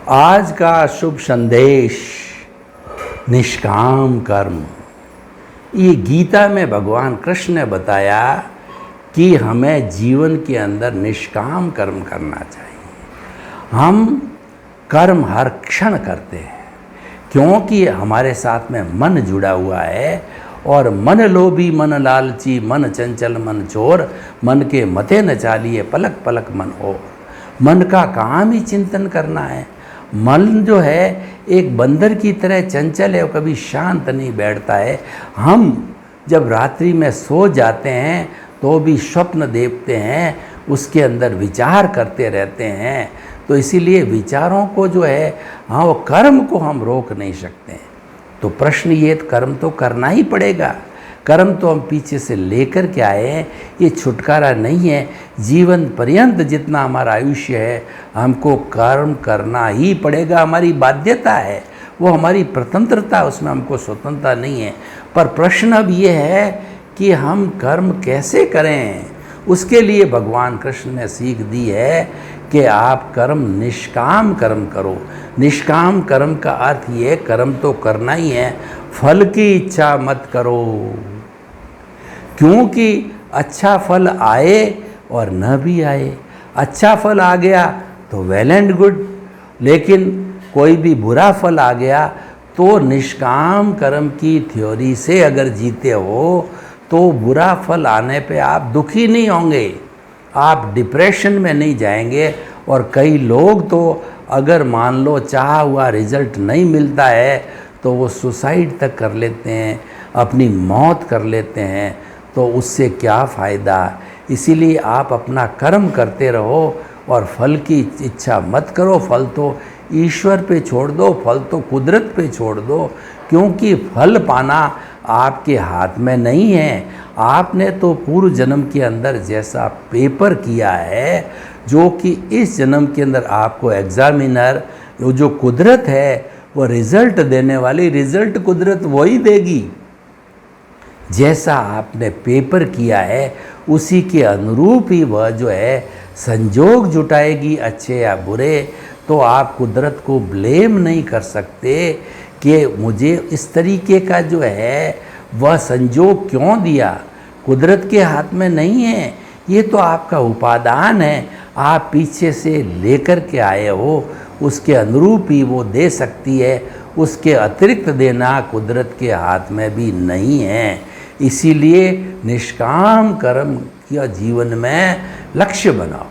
आज का शुभ संदेश निष्काम कर्म। ये गीता में भगवान कृष्ण ने बताया कि हमें जीवन के अंदर निष्काम कर्म करना चाहिए। हम कर्म हर क्षण करते हैं क्योंकि हमारे साथ में मन जुड़ा हुआ है और मन लोभी मन लालची मन चंचल मन चोर मन के मते न चालिए पलक पलक मन और। मन का काम ही चिंतन करना है। मन जो है एक बंदर की तरह चंचल है और कभी शांत नहीं बैठता है। हम जब रात्रि में सो जाते हैं तो भी स्वप्न देखते हैं, उसके अंदर विचार करते रहते हैं। तो इसीलिए विचारों को जो है वो कर्म को हम रोक नहीं सकते हैं। तो प्रश्न ये, कर्म तो करना ही पड़ेगा। कर्म तो हम पीछे से लेकर के आए हैं, ये छुटकारा नहीं है। जीवन पर्यंत जितना हमारा आयुष्य है हमको कर्म करना ही पड़ेगा, हमारी बाध्यता है, वो हमारी स्वतंत्रता, उसमें हमको स्वतंत्रता नहीं है। पर प्रश्न अब ये है कि हम कर्म कैसे करें। उसके लिए भगवान कृष्ण ने सीख दी है कि आप कर्म निष्काम कर्म करो। निष्काम कर्म का अर्थ ये है कर्म तो करना ही है, फल की इच्छा मत करो। क्योंकि अच्छा फल आए और न भी आए, अच्छा फल आ गया तो वेल एंड गुड, लेकिन कोई भी बुरा फल आ गया तो निष्काम कर्म की थ्योरी से अगर जीते हो तो बुरा फल आने पे आप दुखी नहीं होंगे, आप डिप्रेशन में नहीं जाएंगे। और कई लोग तो अगर मान लो चाहा हुआ रिजल्ट नहीं मिलता है तो वो सुसाइड तक कर लेते हैं, अपनी मौत कर लेते हैं। तो उससे क्या फ़ायदा। इसीलिए आप अपना कर्म करते रहो और फल की इच्छा मत करो। फल तो ईश्वर पे छोड़ दो, फल तो कुदरत पे छोड़ दो, क्योंकि फल पाना आपके हाथ में नहीं है। आपने तो पूर्व जन्म के अंदर जैसा पेपर किया है, जो कि इस जन्म के अंदर आपको एग्जामिनर जो कुदरत है वो रिज़ल्ट देने वाली, रिज़ल्ट कुदरत वही देगी। जैसा आपने पेपर किया है उसी के अनुरूप ही वह जो है संजोग जुटाएगी, अच्छे या बुरे। तो आप कुदरत को ब्लेम नहीं कर सकते कि मुझे इस तरीके का जो है वह संजोग क्यों दिया। कुदरत के हाथ में नहीं है, ये तो आपका उपादान है, आप पीछे से लेकर के आए हो, उसके अनुरूप ही वो दे सकती है। उसके अतिरिक्त देना कुदरत के हाथ में भी नहीं है। इसीलिए निष्काम कर्म या जीवन में लक्ष्य बनाओ।